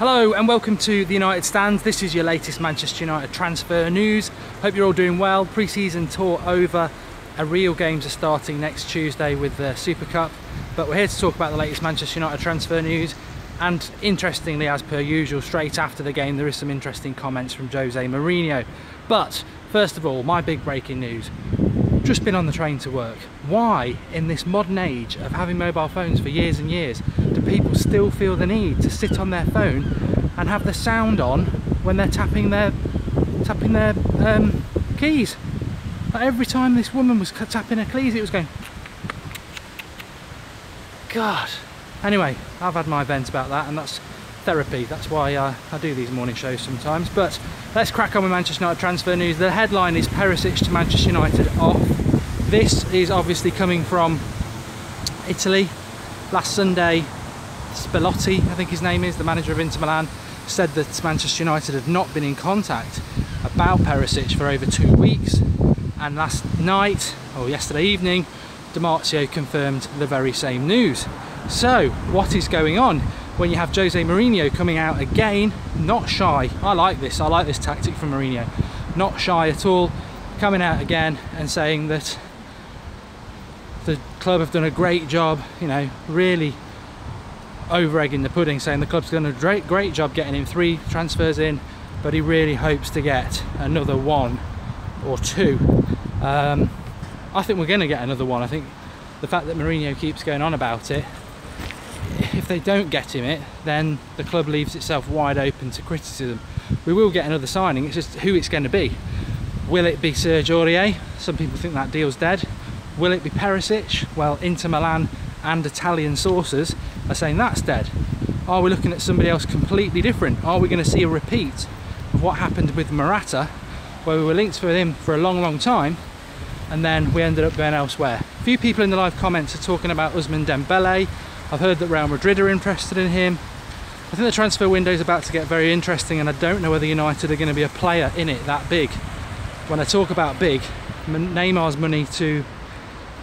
Hello and welcome to the United Stand. This is your latest Manchester United transfer news. Hope you're all doing well. Pre-season tour over. Real games are starting next Tuesday with the Super Cup. But we're here to talk about the latest Manchester United transfer news. And interestingly, as per usual, straight after the game, there is some interesting comments from Jose Mourinho. But first of all, my big breaking news. Just been on the train to work. Why, in this modern age of having mobile phones for years and years, do people still feel the need to sit on their phone and have the sound on when they're tapping their keys? Like every time this woman was tapping her keys, it was going. God. Anyway, I've had my vent about that, and that's therapy. That's why I do these morning shows sometimes. But let's crack on with Manchester United transfer news. The headline is Perisic to Manchester United off. This is obviously coming from Italy. Last Sunday, Spalletti, I think his name is, the manager of Inter Milan, said that Manchester United had not been in contact about Perisic for over 2 weeks. And last night, or yesterday evening, Di Marzio confirmed the very same news. So, what is going on when you have Jose Mourinho coming out again, not shy? I like this tactic from Mourinho. Not shy at all, coming out again and saying that the club have done a great job, you know, really over-egging the pudding, saying the club's done a great job getting him 3 transfers in, but he really hopes to get another 1 or 2. I think we're going to get another 1. I think the fact that Mourinho keeps going on about it, if they don't get him it, then the club leaves itself wide open to criticism. We will get another signing, it's just who it's going to be. Will it be Serge Aurier? Some people think that deal's dead. Will it be Perisic? Well, Inter Milan and Italian sources are saying that's dead. Are we looking at somebody else completely different? Are we going to see a repeat of what happened with Morata, where we were linked with him for a long time and then we ended up going elsewhere? A few people in the live comments are talking about Ousmane Dembele. I've heard that Real Madrid are interested in him. I think the transfer window is about to get very interesting, and I don't know whether United are going to be a player in it that big. When I talk about big, Neymar's money to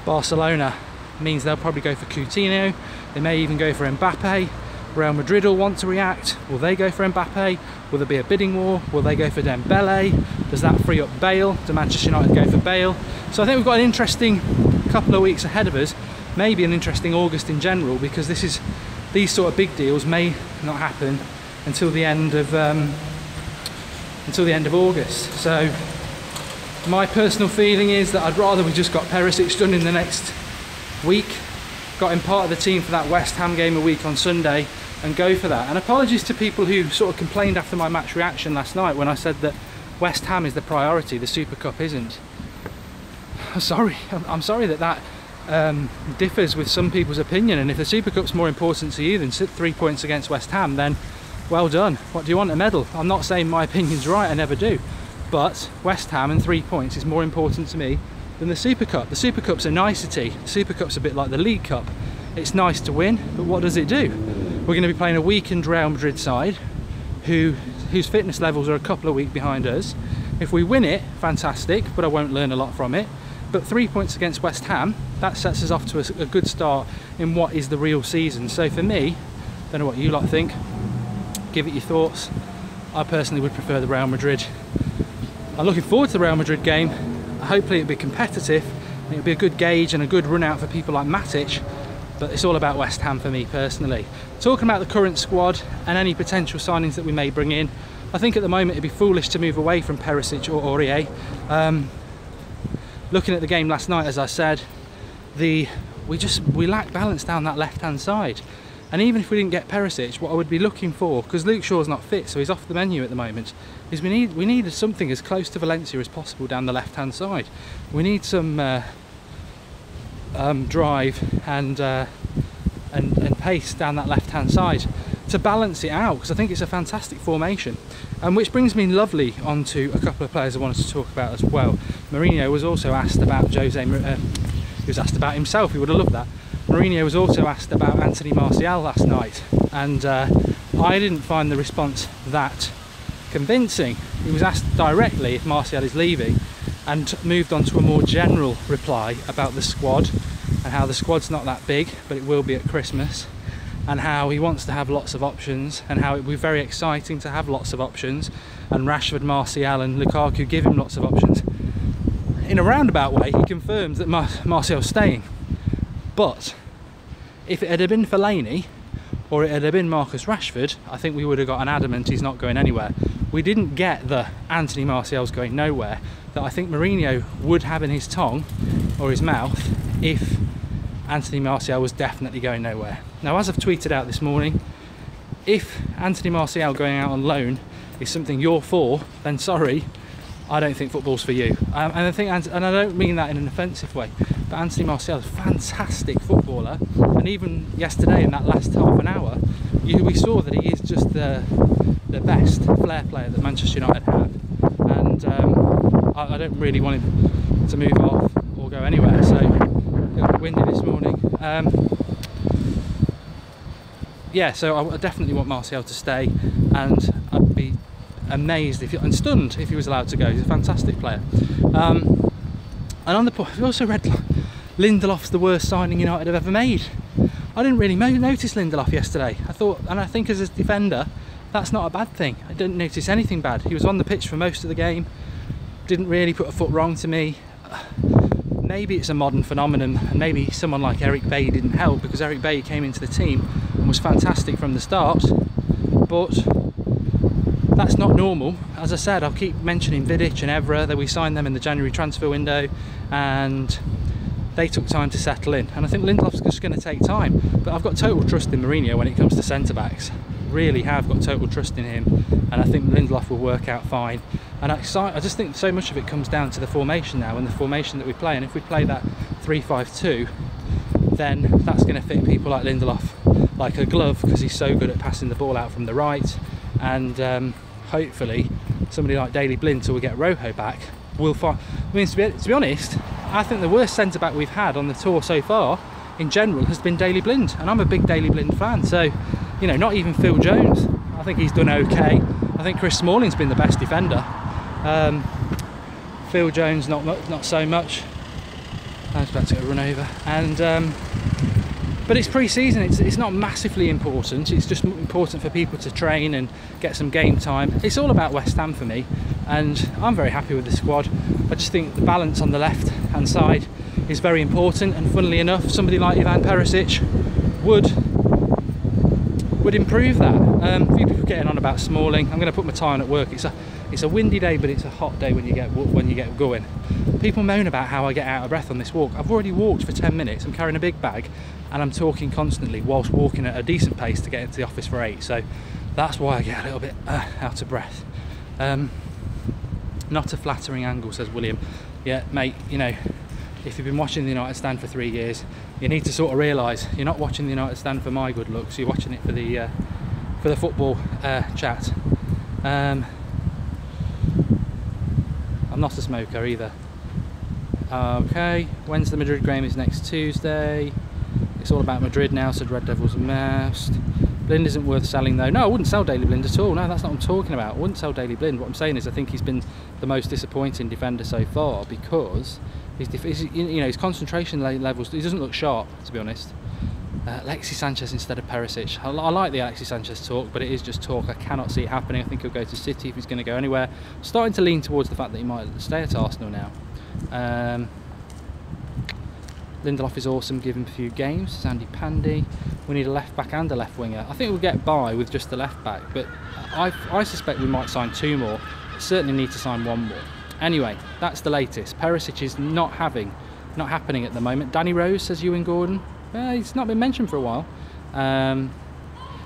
Barcelona means they'll probably go for Coutinho. They may even go for Mbappe. Real Madrid will want to react. Will they go for Mbappe? Will there be a bidding war? Will they go for Dembele? Does that free up Bale? Do Manchester United go for Bale? So I think we've got an interesting couple of weeks ahead of us. Maybe an interesting August in general, because these sort of big deals may not happen until the end of August. So my personal feeling is that I'd rather we just got Perisic done in the next week, got him part of the team for that West Ham game a week on Sunday, and go for that. And apologies to people who sort of complained after my match reaction last night when I said that West Ham is the priority, the Super Cup isn't. I'm sorry that differs with some people's opinion, and if the Super Cup's more important to you than 3 points against West Ham, then well done. What do you want, a medal? I'm not saying my opinion's right, I never do, but West Ham and 3 points is more important to me than the Super Cup. The Super Cup's a nicety. The Super Cup's a bit like the League Cup. It's nice to win, but what does it do? We're going to be playing a weakened Real Madrid side whose fitness levels are a couple of weeks behind us. If we win it, fantastic, but I won't learn a lot from it. But 3 points against West Ham, that sets us off to a good start in what is the real season. So for me, don't know what you lot think, give it your thoughts. I personally would prefer the Real Madrid. I'm looking forward to the Real Madrid game. Hopefully it'll be competitive, and it'll be a good gauge and a good run out for people like Matic, but it's all about West Ham for me personally. Talking about the current squad and any potential signings that we may bring in, I think at the moment it'd be foolish to move away from Perisic or Aurier. Looking at the game last night, as I said, we lack balance down that left-hand side. And even if we didn't get Perisic, what I would be looking for, because Luke Shaw's not fit, so he's off the menu at the moment, is we needed something as close to Valencia as possible down the left-hand side. We need some drive and pace down that left-hand side to balance it out, because I think it's a fantastic formation. And which brings me lovely onto a couple of players I wanted to talk about as well. Mourinho was also asked about he was asked about himself, he would have loved that. Mourinho was also asked about Anthony Martial last night, and I didn't find the response that convincing. He was asked directly if Martial is leaving, and moved on to a more general reply about the squad and how the squad's not that big, but it will be at Christmas. and how he wants to have lots of options, and how it would be very exciting to have lots of options, and Rashford, Martial and Lukaku give him lots of options. In a roundabout way, he confirms that Martial's staying. But if it had been Fellaini, or it had been Marcus Rashford, I think we would have got an adamant he's not going anywhere. We didn't get the Anthony Martial's going nowhere that I think Mourinho would have in his tongue or his mouth if Anthony Martial was definitely going nowhere. Now, as I've tweeted out this morning, if Anthony Martial going out on loan is something you're for, then sorry, I don't think football's for you. And I don't mean that in an offensive way, but Anthony Martial is a fantastic footballer, and even yesterday in that last half an hour, we saw that he is just the best flair player that Manchester United have, and I don't really want him to move off or go anywhere. So it was windy this morning. Yeah, so I definitely want Martial to stay, and I'd be amazed and stunned if he was allowed to go. He's a fantastic player. And on the point, I've also read Lindelof's the worst signing United have ever made. I didn't really notice Lindelof yesterday. I think as a defender, that's not a bad thing. I didn't notice anything bad. He was on the pitch for most of the game, didn't really put a foot wrong to me. Maybe it's a modern phenomenon, and maybe someone like Eric Bailly didn't help, because Eric Bailly came into the team and was fantastic from the start, but that's not normal. As I said, I'll keep mentioning Vidic and Evra, that we signed them in the January transfer window and they took time to settle in, and I think Lindelof's just going to take time, but I've got total trust in Mourinho when it comes to centre-backs. Really have got total trust in him, and I think Lindelof will work out fine. And I just think so much of it comes down to the formation now, and the formation that we play, and if we play that 3-5-2, then that's going to fit people like Lindelof like a glove, because he's so good at passing the ball out from the right, and hopefully somebody like Daley Blind, till we get Rojo back, will find. I mean, to be honest, I think the worst centre-back we've had on the tour so far in general has been Daley Blind, and I'm a big Daley Blind fan, so you know, not even Phil Jones, I think he's done okay. I think Chris Smalling's been the best defender. Phil Jones not so much. I was about to get run over. And but it's pre-season, it's not massively important, it's just important for people to train and get some game time. It's all about West Ham for me, and I'm very happy with the squad. I just think the balance on the left hand side is very important, and funnily enough, somebody like Ivan Perisic would improve that. A few people getting on about Smalling. I'm going to put my tie on at work. It's a windy day, but it's a hot day when you get going. People moan about how I get out of breath on this walk. I've already walked for 10 minutes. I'm carrying a big bag, and I'm talking constantly whilst walking at a decent pace to get into the office for 8. So that's why I get a little bit out of breath. Not a flattering angle, says William. Yeah, mate. You know, if you've been watching the United stand for 3 years, you need to sort of realise you're not watching the United stand for my good looks. You're watching it for the football chat. I'm not a smoker either. Okay, when's the Madrid game? Is next Tuesday. It's all about Madrid now, said Red Devils Mast. Blind isn't worth selling though. No, I wouldn't sell Daley Blind at all. No, that's not what I'm talking about. I wouldn't sell Daley Blind. What I'm saying is I think he's been the most disappointing defender so far, because his concentration levels, he doesn't look sharp, to be honest. Alexis Sanchez instead of Perisic. I like the Alexis Sanchez talk, but it is just talk. I cannot see it happening. I think he'll go to City if he's going to go anywhere. Starting to lean towards the fact that he might stay at Arsenal now. Lindelof is awesome, give him a few games. Sandy Pandy. We need a left back and a left winger. I think we'll get by with just the left back, but I suspect we might sign 2 more. Certainly need to sign 1 more. Anyway, that's the latest. Perisic is not happening at the moment. Danny Rose, says Ewan Gordon. He's not been mentioned for a while.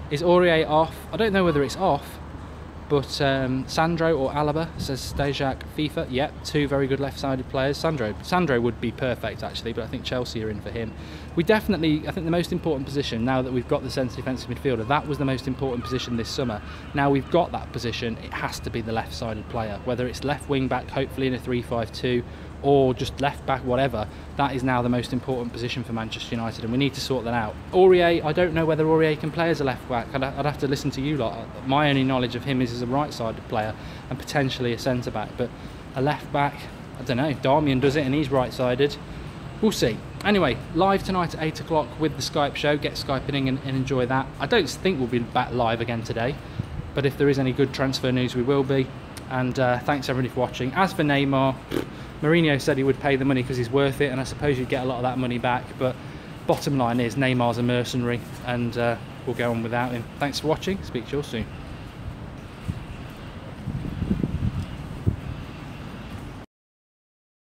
Is Aurier off? I don't know whether it's off, but Sandro or Alaba, says Stejak FIFA. Yep, 2 very good left-sided players. Sandro would be perfect actually, but I think Chelsea are in for him. I think the most important position, now that we've got the centre defensive midfielder, that was the most important position this summer. Now we've got that position, it has to be the left-sided player, whether it's left wing back, hopefully in a 3-5-2, or just left back, whatever. That is now the most important position for Manchester United, and we need to sort that out. Aurier, I don't know whether Aurier can play as a left back. I'd have to listen to you lot. My only knowledge of him is as a right-sided player and potentially a centre back, but a left back, I don't know. Darmian does it and he's right-sided. we'll see. Anyway, live tonight at 8 o'clock with the Skype show. Get Skyping in and enjoy that. I don't think we'll be back live again today, but if there is any good transfer news, we will be. And thanks everybody for watching. As for Neymar, Mourinho said he would pay the money because he's worth it, and I suppose you'd get a lot of that money back, but bottom line is Neymar's a mercenary, and we'll go on without him. Thanks for watching. Speak to you all soon.